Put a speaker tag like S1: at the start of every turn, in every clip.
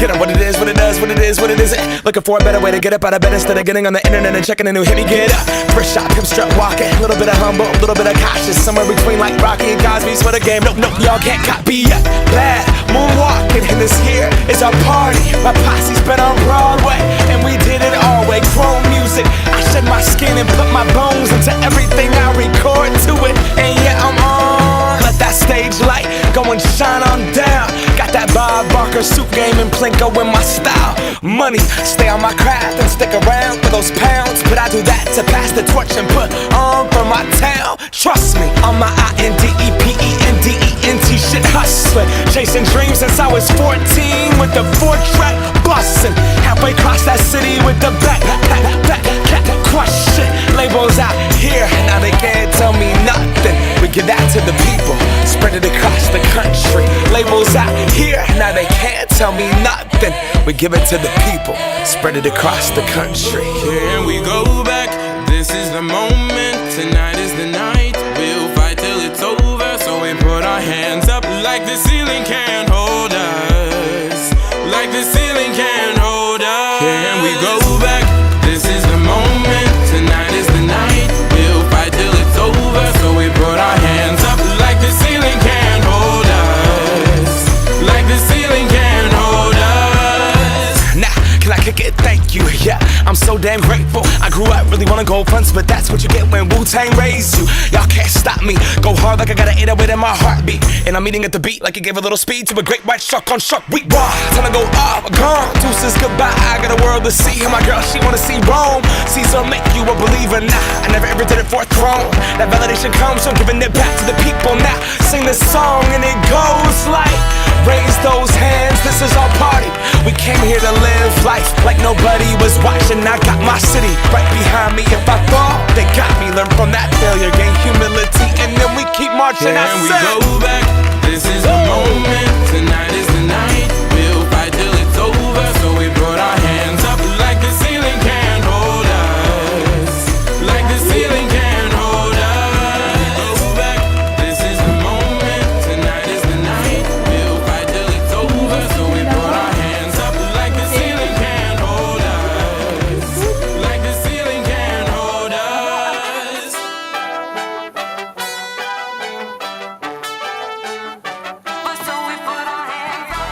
S1: Get up what it is, what it does, what it is, what it isn't. Looking for a better way to get up out of bed instead of getting on the internet and checking a new hit. Me get up, first shot, hip strut walking. A little bit of humble, a little bit of cautious. Somewhere between like Rocky and Cosby's for the game. Nope, nope, y'all can't copy yet. Bad moonwalking, and this here is our party. My posse's been on Broadway, and we did it all way. Chrome music, I shed my skin and put my bones into everything I record to it. And yeah, I'm on. Let that stage light go and shine on down. Got that Bob Barker suit game and Plinko in my style. Money, stay on my craft and stick around for those pounds. But I do that to pass the torch and put on for my town. Trust me, on my INDEPENDENT shit hustling. Chasing dreams since I was 14 with the 4-track bustin'. Halfway across that city with the back crush shit. Labels out here, now they can't tell me nothing. We give that to the people, spread it across the country. Labels out here, now they can't tell me nothing. We give it to the people, spread it across the country.
S2: Can we go back? This is the moment, tonight is the night. We'll fight till it's over, so we put our hands up like the ceiling can't hold us. Like the ceiling can't hold us. Can we go back? This is the moment, tonight is the night. We'll fight till it's over, so we put our hands up like the ceiling can't hold us. Like the ceiling can't hold us.
S1: Nah, can I kick it? Thank you, yeah, I'm so damn grateful. I grew up really wanna go fronts, but that's what you get when Wu-Tang raised you. Y'all can't stop me, go hard like I got an 808 in my heartbeat. And I'm eating at the beat like it gave a little speed to a great white shark on Shark Week. Raw, time to go off, gone, deuces goodbye. I got a world to see, and my girl, she wanna see Rome. Caesar make you a believer, nah, I never ever did it for a throne. That validation comes from giving it back to the people. Now, sing this song and it goes like, raise those hands, this is our party. We came here to live life like nobody was watching. I got my city right behind me. If I fall, they got me. Learn from that failure, gain humility, and then we keep marching.
S2: Can we go back? This is the moment, tonight is the night. We'll fight till it's over, so we put our hands up like the ceiling can't hold us. Like the ceiling can't hold us. Go back. This is the moment, tonight is the night. We'll fight till it's over, so we put our hands up like the ceiling can't hold us. Like the ceiling can't hold us.
S3: So we put our hands up.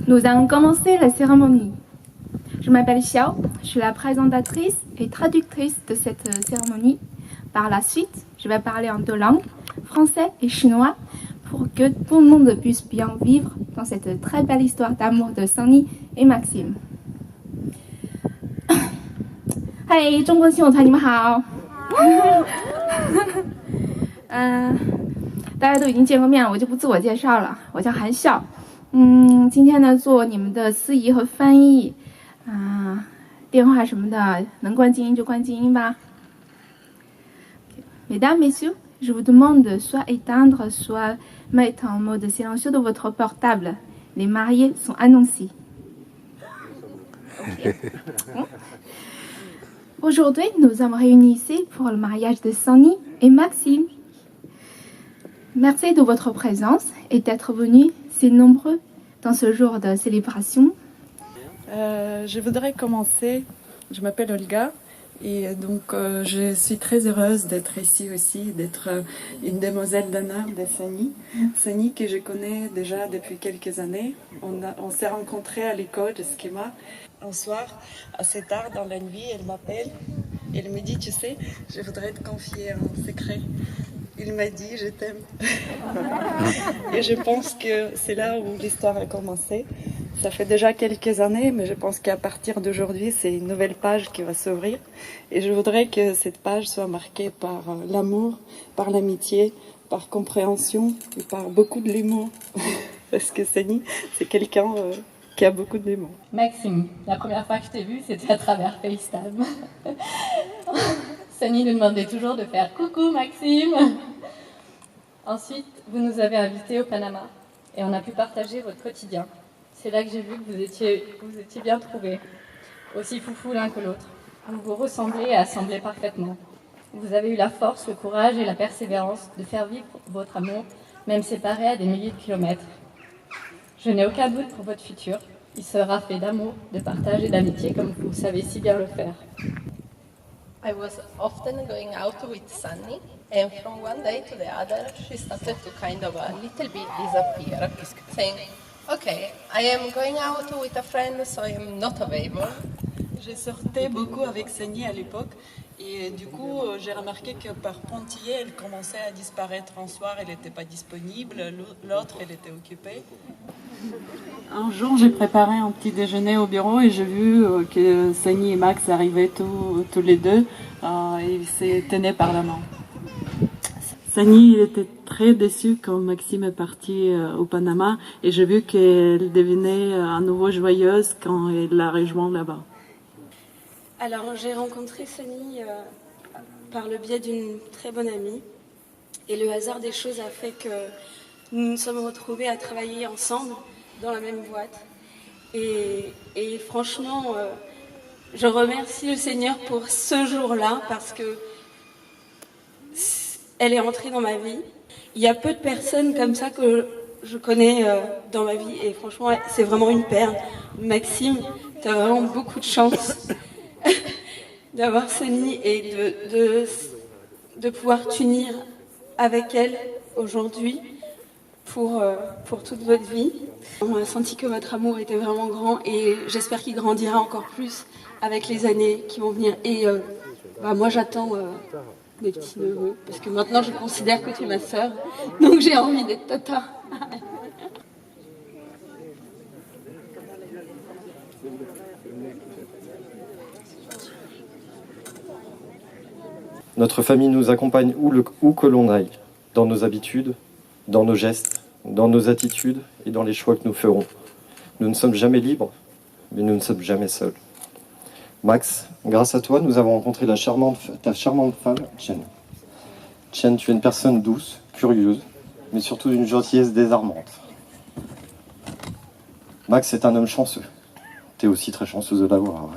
S4: Nous allons commencer la cérémonie. Je m'appelle Xiao, je suis la présentatrice et traductrice de cette cérémonie. Par la suite, je vais parler en deux langues, français et chinois, pour que tout le monde puisse bien vivre dans cette très belle histoire d'amour de Sunny et Maxime. 嗨，中国新友团，你们好。大家都已经见过面了，我就不自我介绍了。我叫韩笑，今天呢做你们的司仪和翻译，电话什么的能关静音就关静音吧。Mesdames, Messieurs, je vous demande de soit éteindre, soit mettre en mode silencieux de votre portable. Les mariés sont annoncés. Okay. Aujourd'hui, nous sommes réunis ici pour le mariage de Sunny et Maxime. Merci de votre présence et d'être venus si nombreux dans ce jour de célébration.
S5: Je voudrais commencer. Je m'appelle Olga et donc je suis très heureuse d'être ici aussi, d'être une demoiselle d'honneur de Sunny. Sunny que je connais déjà depuis quelques années. On s'est rencontrés à l'école de Schema. Un soir, assez tard dans la nuit, elle m'appelle. Elle me dit, tu sais, je voudrais te confier un secret. Il m'a dit, je t'aime. Et je pense que c'est là où l'histoire a commencé. Ça fait déjà quelques années, mais je pense qu'à partir d'aujourd'hui, c'est une nouvelle page qui va s'ouvrir. Et je voudrais que cette page soit marquée par l'amour, par l'amitié, par compréhension et par beaucoup de l'humour. Parce que Sunny, c'est quelqu'un qui a beaucoup d'humour.
S6: Maxime, la première fois que je t'ai vu, c'était à travers FaceTime. Sunny nous demandait toujours de faire « Coucou Maxime !» Ensuite, vous nous avez invités au Panama et on a pu partager votre quotidien. C'est là que j'ai vu que vous étiez bien trouvés, aussi foufou l'un que l'autre. Vous vous ressemblez et assemblez parfaitement. Vous avez eu la force, le courage et la persévérance de faire vivre votre amour, même séparés à des milliers de kilomètres. Je n'ai aucun doute pour votre futur. Il sera fait d'amour, de partage et d'amitié comme vous savez si bien le faire.
S7: I was often going out with Sunny, and from one day to the other, she started to kind of a little bit disappear, saying, "Okay, I am going out with a friend, so I am not available."
S5: Je sortais beaucoup avec Sunny à l'époque et du coup j'ai remarqué que par pointillé elle commençait à disparaître. Un soir elle n'était pas disponible, l'autre elle était occupée. Un jour j'ai préparé un petit déjeuner au bureau et j'ai vu que Sunny et Max arrivaient tous les deux et ils se tenaient par la main. Sunny était très déçue quand Maxime est parti au Panama et j'ai vu qu'elle devenait à nouveau joyeuse quand il l'a rejoint là-bas.
S8: Alors j'ai rencontré Sunny par le biais d'une très bonne amie et le hasard des choses a fait que nous nous sommes retrouvés à travailler ensemble dans la même boîte et franchement je remercie le Seigneur pour ce jour-là parce que elle est entrée dans ma vie. Il y a peu de personnes comme ça que je connais dans ma vie et franchement c'est vraiment une perle. Maxime, tu as vraiment beaucoup de chance d'avoir Sunny et de pouvoir t'unir avec elle aujourd'hui pour toute votre vie. On a senti que votre amour était vraiment grand et j'espère qu'il grandira encore plus avec les années qui vont venir. Et moi j'attends mes petits neveux parce que maintenant je considère que tu es ma sœur, donc j'ai envie d'être tata.
S9: Notre famille nous accompagne où que l'on aille, dans nos habitudes, dans nos gestes, dans nos attitudes et dans les choix que nous ferons. Nous ne sommes jamais libres, mais nous ne sommes jamais seuls. Max, grâce à toi, nous avons rencontré ta charmante femme, Chen. Chen, tu es une personne douce, curieuse, mais surtout d'une gentillesse désarmante. Max est un homme chanceux. Tu es aussi très chanceuse de l'avoir.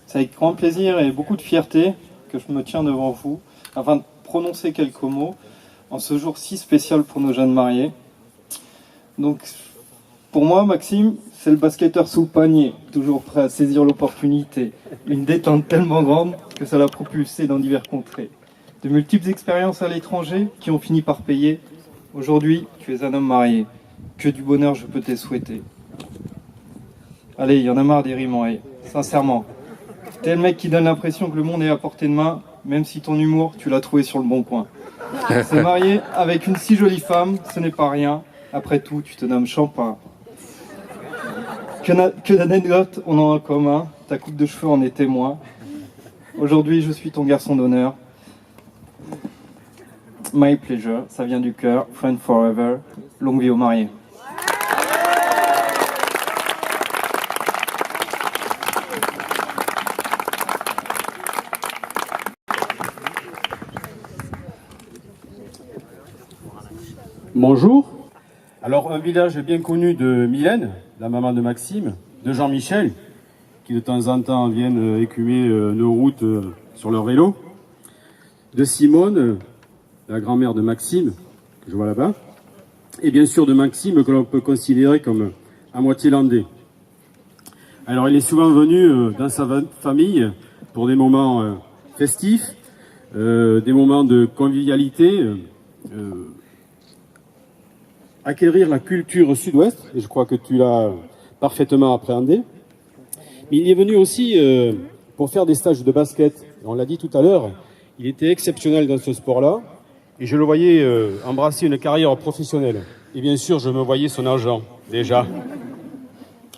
S10: C'est avec grand plaisir et beaucoup de fierté que je me tiens devant vous afin de prononcer quelques mots en ce jour si spécial pour nos jeunes mariés. Donc, pour moi, Maxime, c'est le basketteur sous le panier, toujours prêt à saisir l'opportunité. Une détente tellement grande que ça l'a propulsé dans divers contrées. De multiples expériences à l'étranger qui ont fini par payer. Aujourd'hui, tu es un homme marié. Que du bonheur je peux te souhaiter. Allez, il y en a marre des rimes en haie. Sincèrement. T'es le mec qui donne l'impression que le monde est à portée de main, même si ton humour, tu l'as trouvé sur le bon coin. Se marier avec une si jolie femme, ce n'est pas rien. Après tout, tu te nommes Champin. Que d'anecdotes on en a en commun. Ta coupe de cheveux en est témoin. Aujourd'hui, je suis ton garçon d'honneur. My pleasure, ça vient du cœur. Friend forever. Longue vie aux mariés.
S11: Bonjour. Alors, un village bien connu de Mylène, la maman de Maxime, de Jean-Michel, qui de temps en temps viennent écumer nos routes sur leur vélo, de Simone, la grand-mère de Maxime, que je vois là-bas, et bien sûr de Maxime, que l'on peut considérer comme à moitié landais. Alors, il est souvent venu dans sa famille pour des moments festifs, des moments de convivialité, acquérir la culture sud-ouest, et je crois que tu l'as parfaitement appréhendé. Mais il est venu aussi pour faire des stages de basket. Et on l'a dit tout à l'heure, il était exceptionnel dans ce sport-là, et je le voyais embrasser une carrière professionnelle. Et bien sûr, je me voyais son agent, déjà.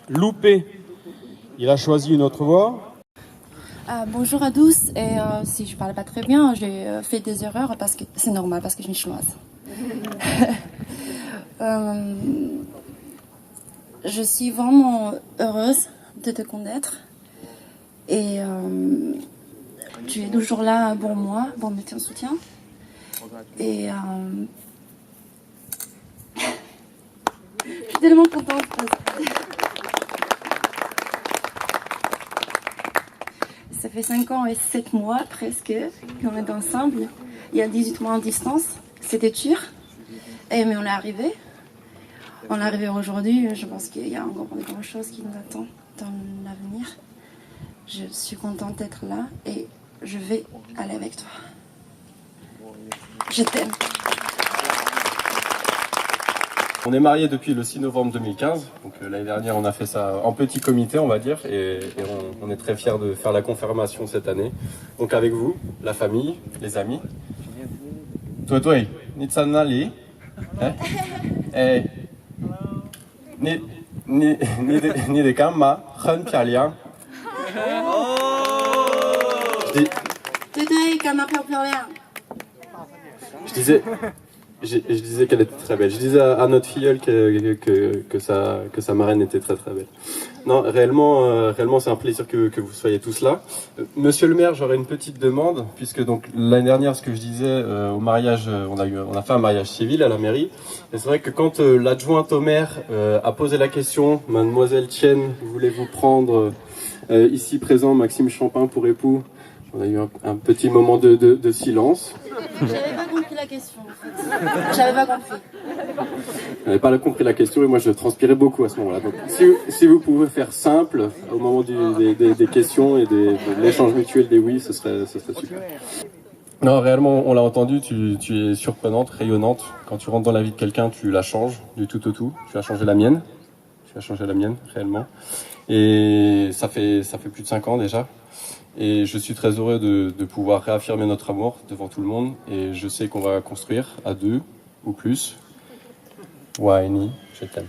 S11: Loupé, il a choisi une autre voie.
S12: Bonjour à tous, et si je ne parle pas très bien, j'ai fait des erreurs parce que c'est normal, parce que je suis chinoise. Je suis vraiment heureuse de te connaître et tu es toujours là pour moi, pour me tenir en soutien. Et je suis tellement contente. Ça fait 5 ans et 7 mois presque qu'on est ensemble. Il y a 18 mois en distance, c'était dur. Mais on est arrivé. On est arrivé aujourd'hui. Je pense qu'il y a encore de grandes choses qui nous attendent dans l'avenir. Je suis contente d'être là et je vais aller avec toi. Je t'aime.
S9: On est mariés depuis le 6 novembre 2015, donc l'année dernière on a fait ça en petit comité on va dire, et on est très fiers de faire la confirmation cette année. Donc avec vous, la famille, les amis. Toi, ni tsanali, eh, ni de kama, hun pialiang. Je disais qu'elle était très belle. Je disais à notre filleule que sa marraine était très très belle. Non, réellement c'est un plaisir que vous soyez tous là. Monsieur le maire, j'aurais une petite demande, puisque donc l'année dernière, ce que je disais au mariage, on a fait un mariage civil à la mairie. Et c'est vrai que quand l'adjointe au maire a posé la question, Mademoiselle Tienne, voulez-vous prendre ici présent Maxime Champin pour époux? On a eu un petit moment de silence.
S12: J'avais pas compris la question en fait. J'avais pas compris.
S9: Je n'avais pas compris la question et moi je transpirais beaucoup à ce moment-là. Donc si vous pouvez faire simple au moment des questions et de l'échange mutuel des oui, ce serait super. Non, réellement, on l'a entendu, tu es surprenante, rayonnante. Quand tu rentres dans la vie de quelqu'un, tu la changes du tout au tout. Tu as changé la mienne. Tu as changé la mienne, réellement. Et ça fait plus de 5 ans déjà. Et je suis très heureux de pouvoir réaffirmer notre amour devant tout le monde. Et je sais qu'on va construire à 2 ou plus. Waini, je t'aime.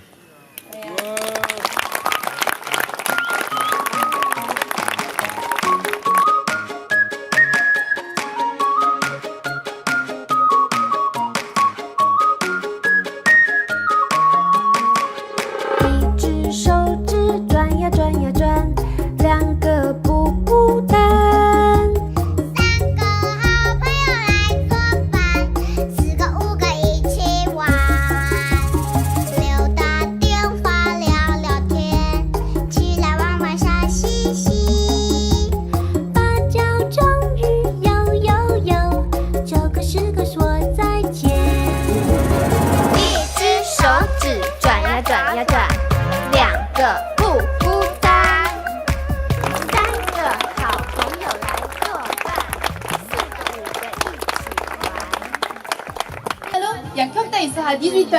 S4: Il y a cocktail, ça à 18h.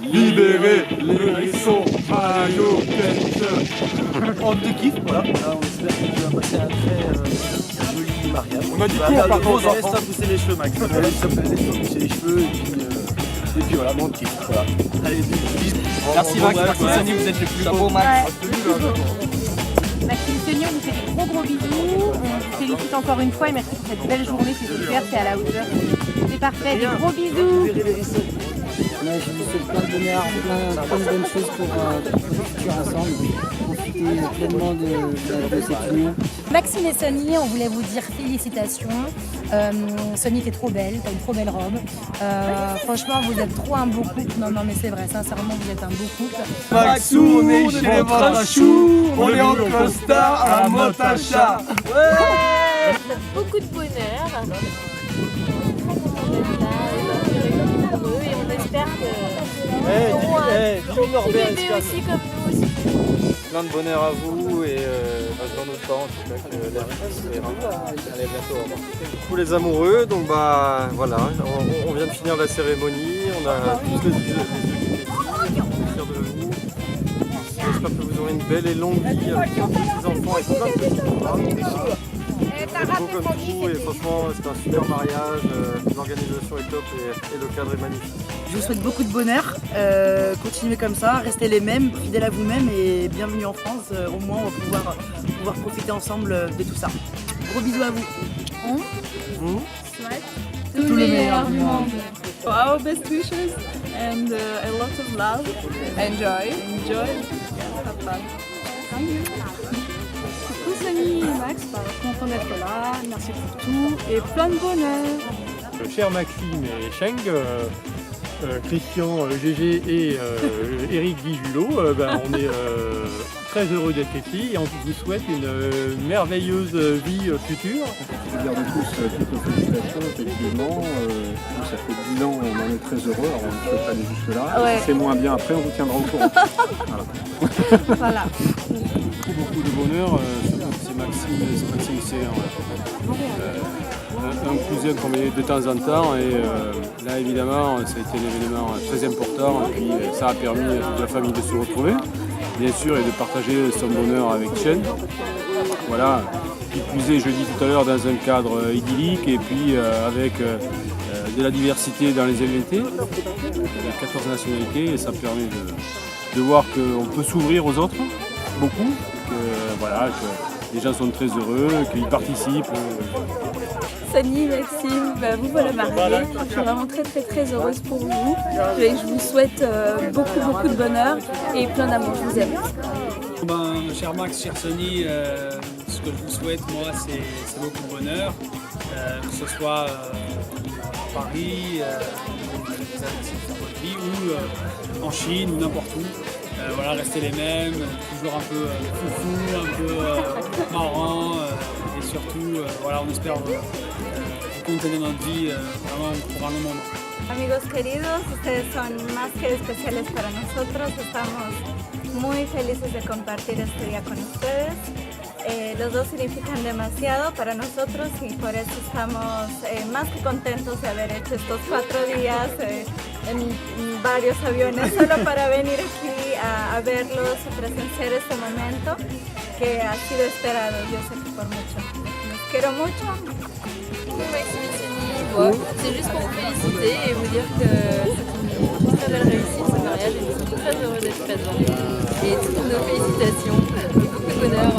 S13: libérer les hérissons, maillot, ketchup.
S14: On te kiffe, voilà. Là, on espère que tu vas passer un très joli mariage.
S13: On a dit quoi par contre?
S14: Laisse pas pousser les cheveux, Max. Laisse pas pousser les cheveux et puis voilà, bon, on te kiffe. Voilà. Allez, bisous.
S15: Merci Max, merci Sani, vous êtes le plus beau.
S16: Max. Maxime Senior vous fait des gros bisous. On vous félicite encore une fois et merci pour cette belle journée, c'est super, c'est à la hauteur. C'est parfait, des gros bisous.
S17: Là, je vous souhaite plein de bonheur, plein de bonnes choses pour le futur ensemble. Profitez pleinement de cette union.
S16: Maxime et Sani, on voulait vous dire félicitations. Sani, t'es trop belle, t'as une trop belle robe. Franchement, vous êtes trop un beau couple. Non, mais c'est vrai, sincèrement, vous êtes un beau couple.
S13: Maxou, on est chez les Brachou, on est en costard à Motacha.
S16: Ouais.
S18: Beaucoup de bonheur. Et on espère que vous aussi comme nous aussi.
S10: Plein de bonheur à vous et dans notre temps, en tout cas, que la vie se ira. Allez, bientôt, au revoir. Tous les amoureux, donc bah voilà, on vient de finir la cérémonie, on a tous les yeux qui pétillent, on est fiers de vous. J'espère que vous aurez une belle et longue vie avec tous les enfants et plein de petits copains. Vous êtes beau comme tout et franchement c'est un super mariage, l'organisation est top et le cadre est magnifique.
S19: Je vous souhaite beaucoup de bonheur, continuez comme ça, restez les mêmes, fidèles à vous-même et bienvenue en France. Au moins on va pouvoir profiter ensemble de tout ça. Gros bisous à vous.
S16: Tout le meilleur du monde.
S5: Our best wishes and a lot of love. Enjoy. Have fun.
S16: Coucou Sani et Max, content d'être là, merci pour tout et plein de bonheur.
S20: Cher Maxime et Cheng, Christian, Gégé et Eric Guijulot, on est très heureux d'être ici et on vous souhaite une merveilleuse vie future.
S21: Je garde tous toutes nos félicitations, effectivement. Ça fait 10 ans, on en est très heureux, alors on ne souhaite aller jusque-là.
S16: Ouais.
S21: Si c'est moins bien après, on vous tiendra au courant.
S16: Voilà.
S11: Beaucoup de bonheur, surtout que c'est Maxime, c'est un cousin qu'on met de temps en temps et là évidemment ça a été un événement très important et puis ça a permis à toute la famille de se retrouver bien sûr et de partager son bonheur avec Chen. Voilà, qui plus est je dis tout à l'heure dans un cadre idyllique et puis avec de la diversité dans les invités, avec 14 nationalités et ça permet de voir qu'on peut s'ouvrir aux autres, beaucoup, que les gens sont très heureux, qu'ils participent.
S16: Sani, Maxime, vous voilà mariés. Je suis vraiment très heureuse pour vous. Et je vous souhaite beaucoup de bonheur et plein d'amour. Je vous aime.
S15: Cher Max, cher Sani, ce que je vous souhaite, moi, c'est beaucoup de bonheur. Que ce soit à Paris, dans votre vie, ou en Chine, ou n'importe où. Voilà, restez les mêmes, toujours un peu foufou, un peu marrant, et surtout, voilà, on espère continuer notre vie vraiment pour un long moment.
S16: Amigos queridos, ustedes son más que especiales para nosotros. Estamos muy felices de compartir este día con ustedes. Los dos significan demasiado para nosotros y por eso estamos más que contentos de haber hecho estos 4 días en varios aviones solo para venir aquí a verlos y presenciar este momento que ha sido esperado, yo sé que por mucho. Los quiero mucho.
S18: Maxime et Sani, c'est juste pour vous féliciter et vous dire que c'est une très belle réussite ce mariage et nous sommes très heureux d'être présents. Et toutes nos félicitations, beaucoup de bonheur.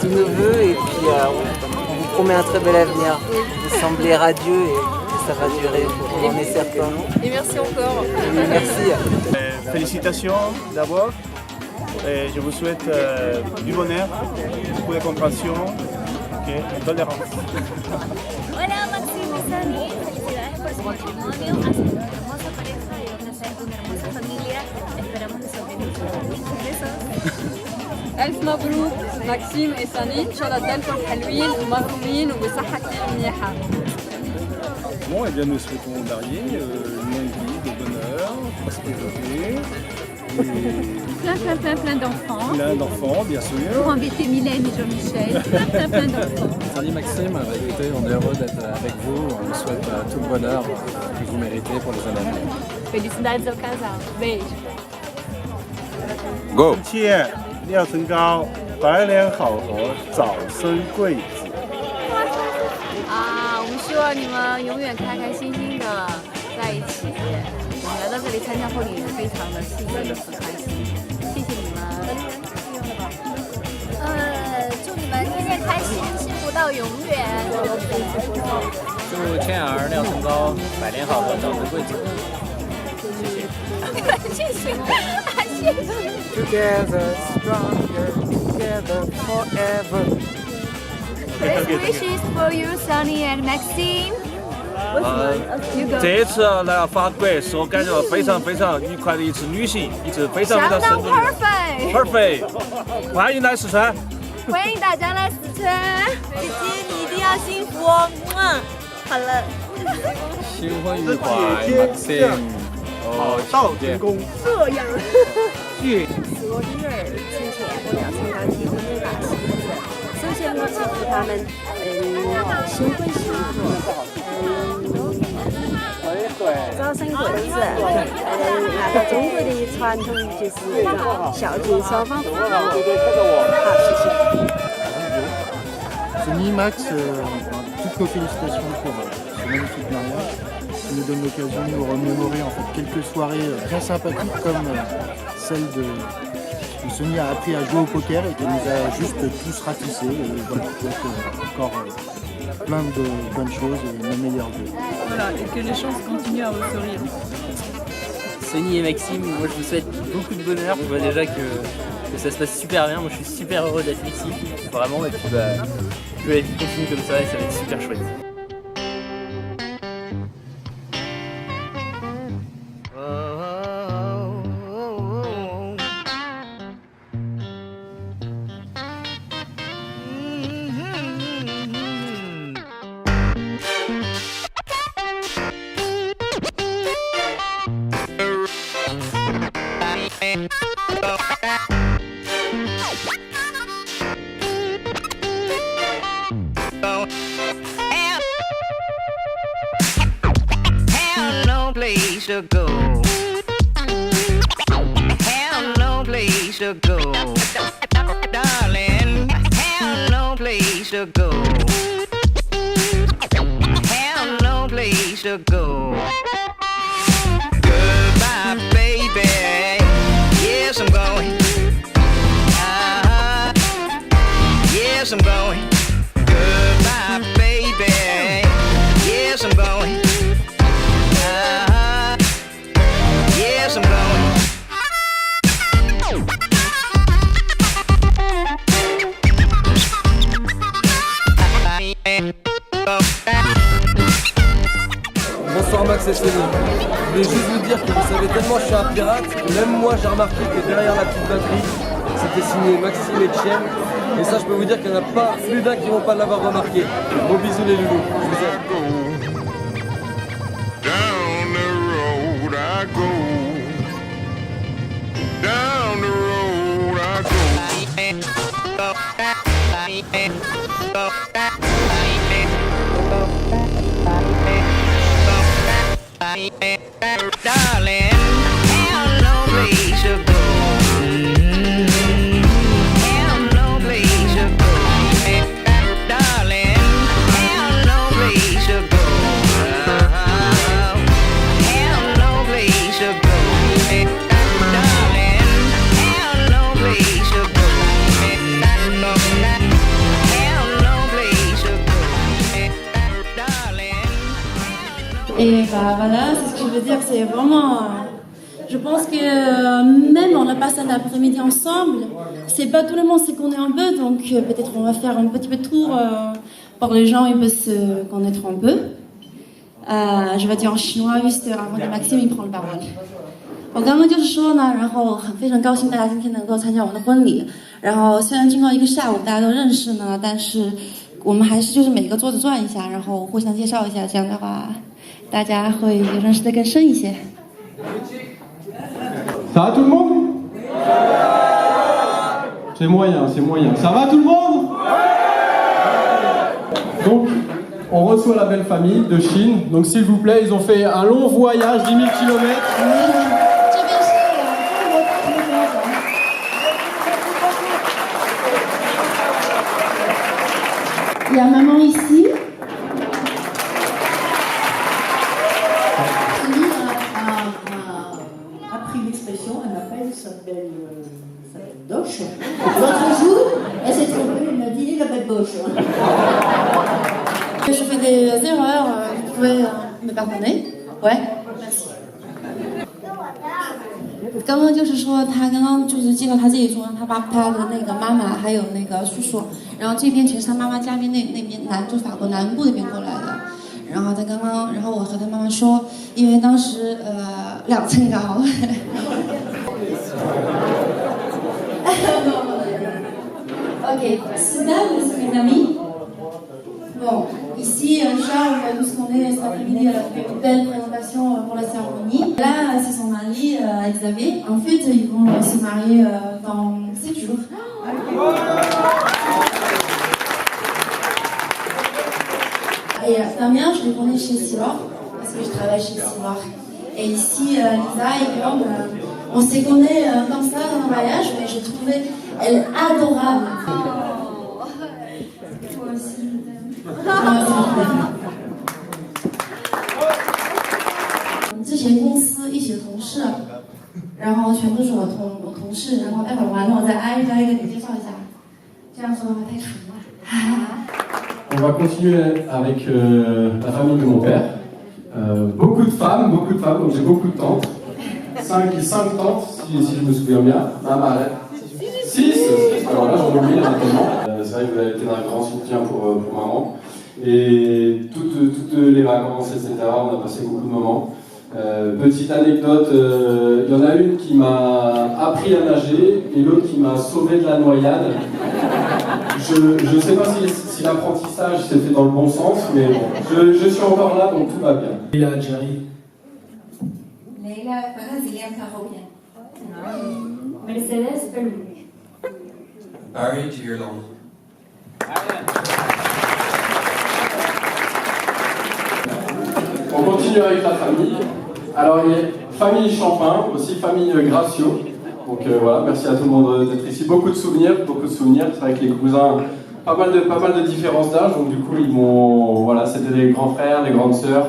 S17: Tous nos vœux et puis on vous promet un très bel avenir. Vous semblez radieux et ça va durer, on en est certain.
S18: Et merci encore.
S17: Merci.
S13: Félicitations d'abord. Et je vous souhaite du bonheur, beaucoup de compréhension et de tolérance.
S16: Hola Maxime y Sani, felicidades por su matrimonio, hacen una hermosa pareja y van a ser una hermosa familia. Esperamos que sean felices. Besos.
S6: ألف مبروك ماكسيم إساني إن شاء الله تدالكم حلوين ومغرومين وبصحة كتير منيحة.
S10: Bon, et bien nous souhaitons aux mariés une longue vie de bonheur, prospérité et
S16: Plein d'enfants.
S10: plein d'enfants, bien sûr.
S16: Pour embêter Mylène et Jean-Michel. Plein d'enfants.
S22: Salut Maxime, écoutez, on est heureux d'être avec vous. On vous souhaite tout le bonheur que vous méritez pour les années à venir.
S1: Felicidades ao casal. Beijo.
S13: Go！臣妾廖成高，百年好合，早生贵子。
S1: 我们希望你们永远开开心心的在一起。我们来到这里参加婚礼，非常的幸运，很开心。谢谢你们。
S22: 祝你们天天开心，幸福到永远。
S23: 祝倩儿廖成高百年好合，早生贵子。
S22: 谢谢。谢谢。
S24: Together stronger, together forever.
S22: Best wishes for you, Sunny and Maxime.
S25: 这次来法国是我感觉非常非常愉快的一次旅行，一次非常非常深度。Perfect， 欢迎来四川。
S22: 欢迎大家来四川，姐姐你一定要幸福哦。好了。
S23: 新婚愉快 ，Maxime。
S13: 好到成功。
S22: 这样。
S26: 是我女儿陈倩，我要参加结婚的大喜日子。首先我祝福他们，新婚幸福，早生贵子。按照中国的传统就是孝敬双方父母。好，谢谢。
S21: Sony, Max, toutes nos félicitations pour ce magnifique mariage. Ça nous donne l'occasion de nous remémorer en fait quelques soirées bien sympathiques comme celle de Sony a appris à jouer au poker et qu'elle nous a juste tous ratissés. Et voilà, donc encore plein de choses et nos meilleurs vœux.
S5: Voilà, et que les chances continuent à vous sourire.
S23: Sony et Maxime, moi je vous souhaite beaucoup de bonheur. Je vois déjà que ça se passe super bien. Moi je suis super heureux d'être ici, vraiment. Et puis que la vie continue comme ça et ça va être super chouette.
S27: Place to go. Have no place to go. Darling, have no place to go. Have no place to go. Goodbye, baby. Yes, I'm going. Yes, I'm going. Goodbye, baby. Yes, I'm going. Yes, I'm going.
S28: Bonsoir Max et Sony. Je voulais juste vous dire que vous savez tellement je suis un pirate, même moi j'ai remarqué que derrière la petite batterie, c'était signé Maxime et Tchien. Et ça je peux vous dire qu'il n'y en a pas plus d'un qui ne vont pas l'avoir remarqué. Gros bisous les loulous. Je vous aime.
S2: Down the road I go. Down the road I go.
S27: Darling, have no place to go. Have no place to go. Darling, have no place to go. Have no place to go. Darling, have no place to go. Have no place to go. Darling.
S12: Et bah voilà, c'est ce que je veux dire, c'est vraiment... je pense que même on a passé un après-midi ensemble, c'est pas tout le monde sait qu'on est un peu, donc peut-être on va faire un petit peu de tour pour que les gens ils peuvent se connaître un peu. Je vais dire en chinois, juste avant que Maxime il prend la parole. 我刚刚就是说呢，然后非常高兴大家今天能够参加我们的婚礼。然后虽然经过一个下午大家都认识呢，但是我们还是就是每个桌子转一下，然后互相介绍一下，这样的话大家会认识的更深一些。
S29: Ça va tout le monde? C'est moyen, c'est moyen. Ça va tout le monde? Donc,
S10: on reçoit la belle famille de Chine. Donc s'il vous plaît, ils ont fait un long voyage, 10 000 km.
S12: Il y a maman ici.
S3: Celine a appris l'expression, elle s'appelle Doche. L'autre jour, elle s'est trompée, elle m'a dit la bête Boche.
S12: Je fais des erreurs, vous pouvez me pardonner? Ouais, merci. 刚刚就是说，他刚刚就是介绍他自己说，他的那个妈妈还有那个叔叔，然后这边全是他妈妈家边那边就是法国南部那边过来的。然后他刚刚，然后我和他妈妈说，因为当时2层高。Ok, Soudan, mes amis. Bon, ici, Charles, tout ce qu'on est cet après-midi, elle a fait une belle présentation pour la cérémonie. Là, c'est son mari, Xavier. En fait, ils vont se marier dans 7 jours. Et Damien, je l'ai tourné chez Silor, parce que je travaille chez Silor. Et ici, Lisa et Guillaume, on s'est connus comme ça dans un voyage, mais je trouvais elle adorable. Toi aussi, je t'aime. 之前公司一起的同事，然后全都是我同事，然后待会儿完了我再挨一个给你介绍一下，这样说的话太长了。
S10: On va continuer avec la famille de mon père. Beaucoup de femmes, donc j'ai beaucoup de tantes. 5 tantes, si je me souviens bien. Maman, 6, alors là j'en oublie tellement. C'est vrai que vous avez été un grand soutien pour maman. Et toutes les vacances, etc., on a passé beaucoup de moments. Petite anecdote, il y en a une qui m'a appris à nager et l'autre qui m'a sauvé de la noyade. Je ne sais pas si l'apprentissage s'est fait dans le bon sens, mais bon, je suis encore là, donc tout va bien. Leila Adjari.
S12: Leila Farazilian Karobian. Mercedes Perlu.
S4: Barry Girlon.
S10: On continue avec la famille. Alors il y a famille Champin, aussi famille Gracio. Donc voilà, merci à tout le monde d'être ici. Beaucoup de souvenirs. C'est vrai que les cousins, pas mal de différences d'âge. Donc du coup, voilà, c'était des grands frères, des grandes sœurs.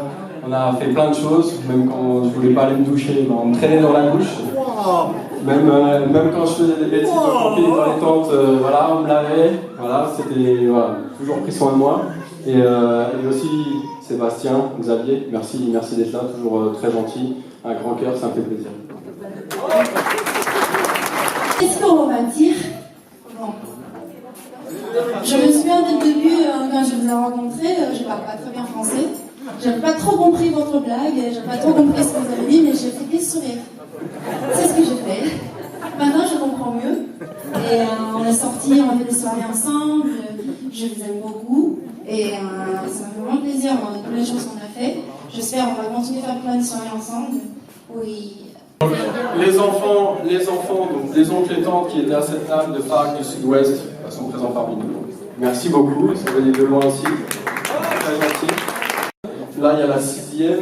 S10: On a fait plein de choses. Même quand je voulais pas aller me doucher, on me traînait dans la douche. Même quand je faisais des bêtises dans les tentes, voilà, on me lavait. Voilà, c'était toujours pris soin de moi. Et aussi Sébastien, Xavier, merci d'être là, toujours très gentil, un grand cœur, ça me fait plaisir.
S12: Qu'est-ce qu'on va dire? Bon. Je me souviens dès le début, quand je vous ai rencontré, je ne parle pas très bien français. J'avais pas trop compris votre blague, j'avais pas trop compris ce que vous avez dit, mais j'ai fait des sourires. C'est ce que j'ai fait. Maintenant, je comprends mieux. Et on est sortis, on a fait des soirées ensemble, je vous aime beaucoup. Et ça me fait vraiment plaisir, toutes les choses qu'on a fait. J'espère qu'on va continuer à faire plein de soirées ensemble. Oui.
S10: Les enfants, donc les oncles et tantes qui étaient à cette table de Prague du Sud-Ouest sont présents parmi nous. Merci beaucoup, ils sont venus de loin aussi. Très gentil. Là, il y a la 6e.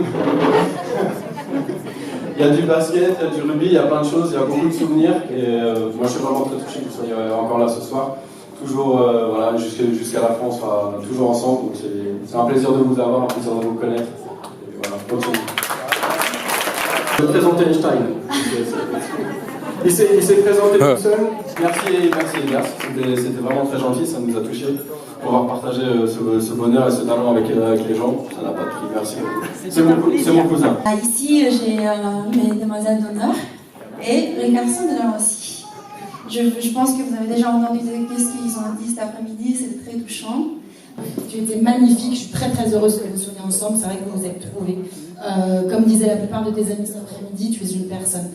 S10: Il y a du basket, il y a du rugby, il y a plein de choses, il y a beaucoup de souvenirs. Et moi, je suis vraiment très touché que vous soyez encore là ce soir. Toujours, voilà, jusqu'à la fin, on sera toujours ensemble. Donc c'est un plaisir de vous avoir, un plaisir de vous connaître. Et voilà, continue. Je vais présenter Einstein. Il s'est présenté tout seul. Merci Elias, c'était vraiment très gentil, ça nous a touchés. Pouvoir partager ce bonheur et ce talent avec les gens, ça n'a pas de prix. Merci beaucoup. C'est mon cousin.
S12: Ici, j'ai mes demoiselles d'honneur et les garçons d'honneur aussi. Je pense que vous avez déjà entendu qu'est-ce qu'ils ont dit cet après-midi, c'était très touchant.
S7: Tu étais magnifique, je suis très heureuse que vous soyez ensemble, c'est vrai que vous vous êtes trouvés. Comme disaient la plupart de tes amis cet après-midi, tu es une personne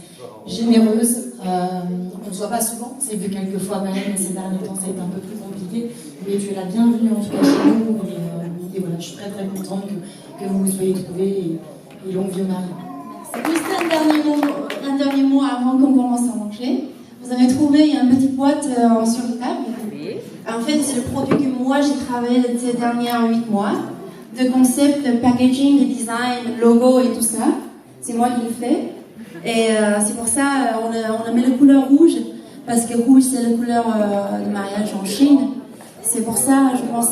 S7: généreuse, on ne se voit pas souvent, c'est vu quelques fois quand même, mais ces derniers temps ça a été un peu plus compliqué, mais tu es la bienvenue en tout cas chez nous, et voilà, je suis très contente que vous vous soyez trouvés, et longue vie au mari.
S12: Juste un dernier mot avant qu'on commence à manger. Vous avez trouvé, il y a une petite boîte sur la table. En fait, c'est le produit que moi j'ai travaillé ces derniers 8 mois. de concept, de packaging, de design, logo et tout ça. C'est moi qui le fais. Et c'est pour ça on a mis la couleur rouge, parce que rouge c'est la couleur de mariage en Chine. C'est pour ça, je pense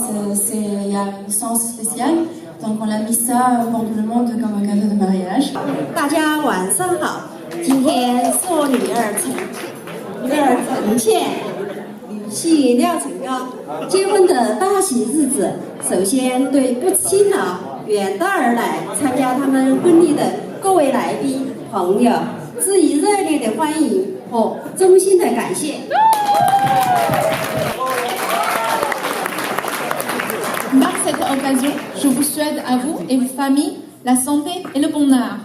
S12: qu'il y a un sens spécial. Donc on a mis ça pour tout le monde comme un cadeau de mariage.
S8: 大家晚上好，今天是我女儿陈倩、吕系廖成高结婚的大喜日子。首先对不亲老远道而来参加他们婚礼的各位来宾朋友，致以热烈的欢迎和衷心的感谢。
S9: Par cette occasion, je vous souhaite à vous et vos familles la santé et le bonheur.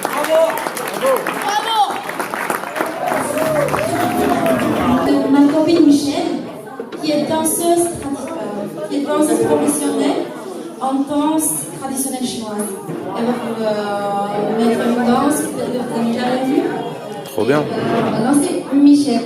S9: Bravo!
S12: Ma copine Michel, qui est danseuse professionnelle en danse traditionnelle chinoise. Elle va mettre une danse, vous avez déjà vu.
S11: Trop bien.
S12: Alors c'est Michel.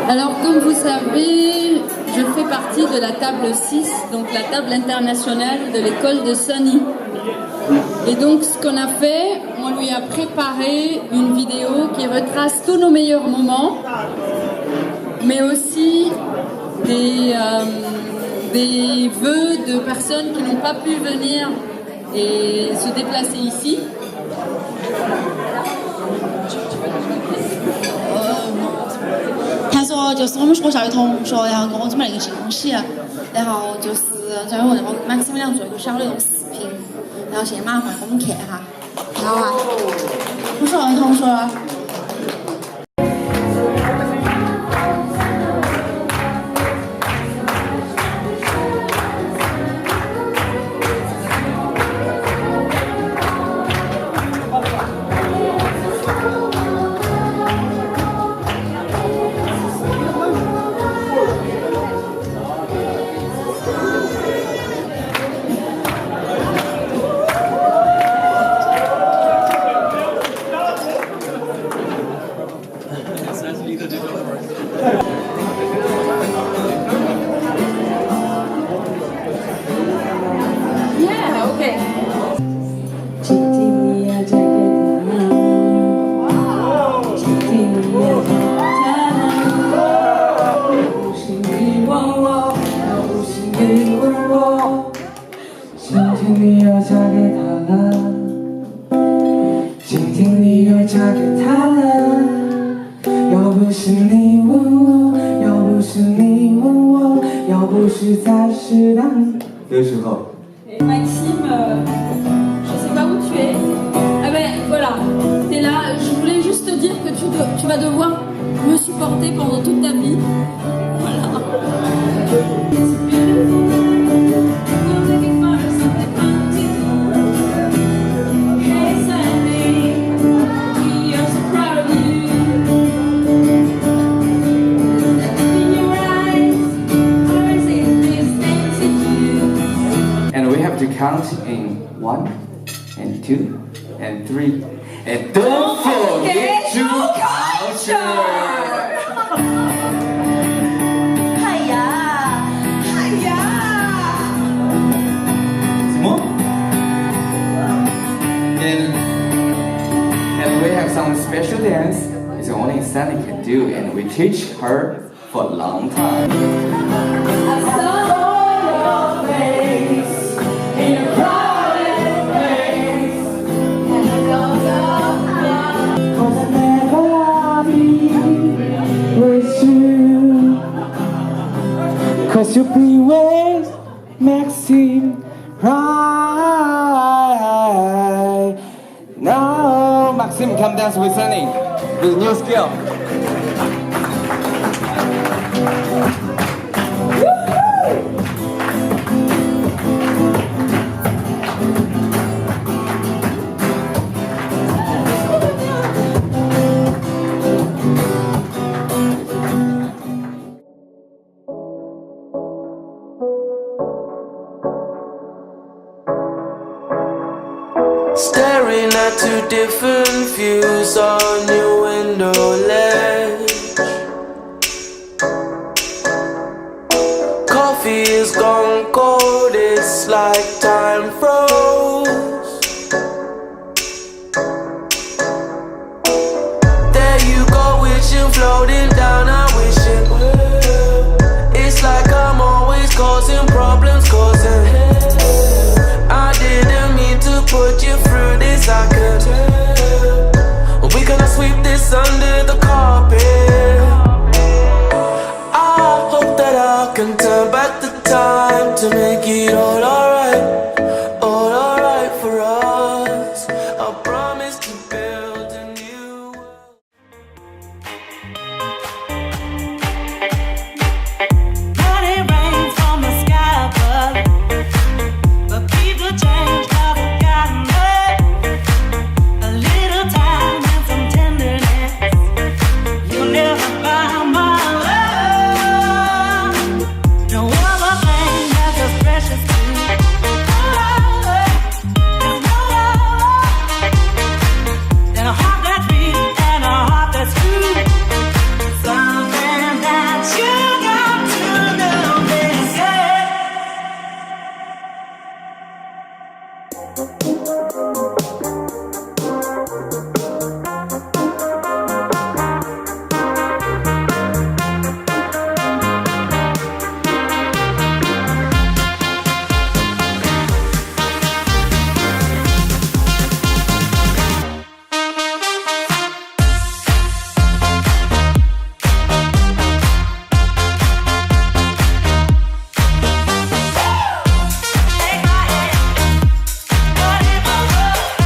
S14: Alors, comme vous savez, je fais partie de la table 6, donc la table internationale de l'école de Sunny. Et donc, ce qu'on a fait, on lui a préparé une vidéo qui retrace tous nos meilleurs moments, mais aussi des vœux de personnes qui n'ont pas pu venir et se déplacer ici.
S15: 就是我们学校的同学，然后跟我准备了一个惊喜，然后就是在我Maxim俩做一个小的视频，然后现在马上放给我们看哈，好啊，我说同学。
S14: Maxime, je sais pas où tu es. Ah ben voilà, t'es là. Je voulais juste te dire que tu vas devoir me supporter. porter pendant toute ta vie. Voilà.
S1: And we have to count in 1 and 2 and 3. And don't forget your culture! And we have some special dance. It's only Sunny can do, and we teach her for a long time.
S27: I saw your face in a crowded place, and I don't know 'cause I never be with you. 'Cause you be with Maxime right now.
S1: Maxime, come dance with Sunny with new skill.
S2: Staring at two different views on your window ledge. Coffee is gone cold, it's like time froze. There you go, wishing, floating down, I'm wishing. It's like I'm always causing problems, causing. I didn't mean to put you through this, I could tell. We gonna sweep this under the carpet. I hope that I can turn back the time to make it all alright for us. I promise to build a new world.
S27: Money rains from the sky above, but people change, never got enough. A little time and some tenderness, you'll never buy my love. No other thing that's as precious to me. There's no love than a heart that's beat and a heart that's true. Something that you got to know, they say. Take my hand, put it in my love.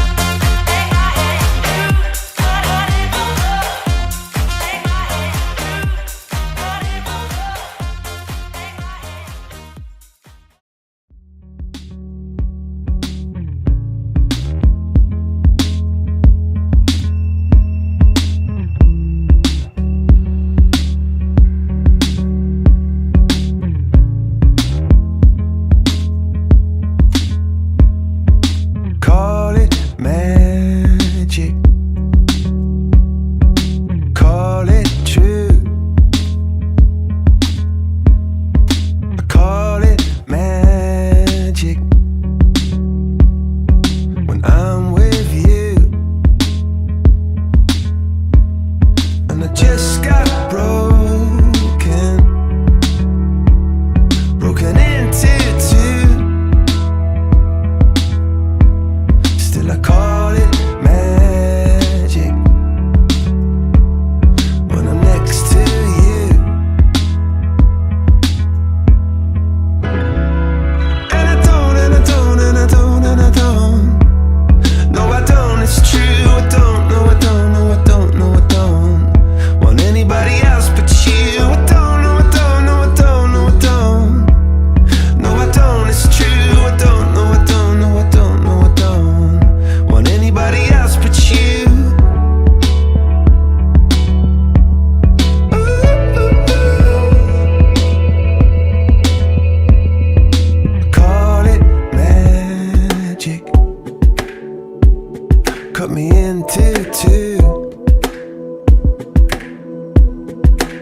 S6: cut me into two.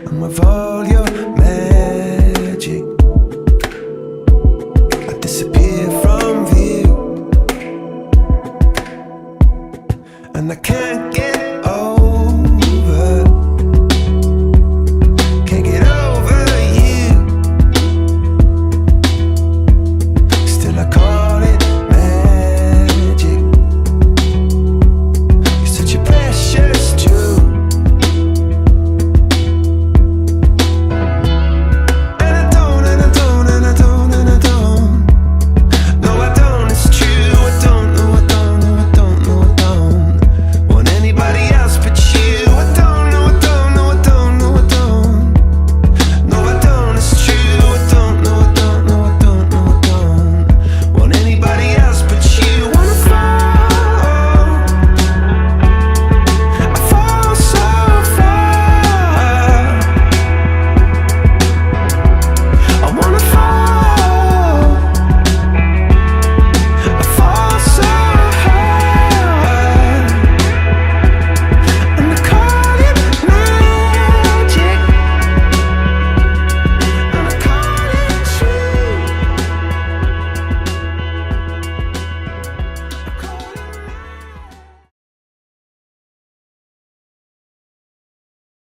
S6: And with all your magic, I disappear from view. And I can't get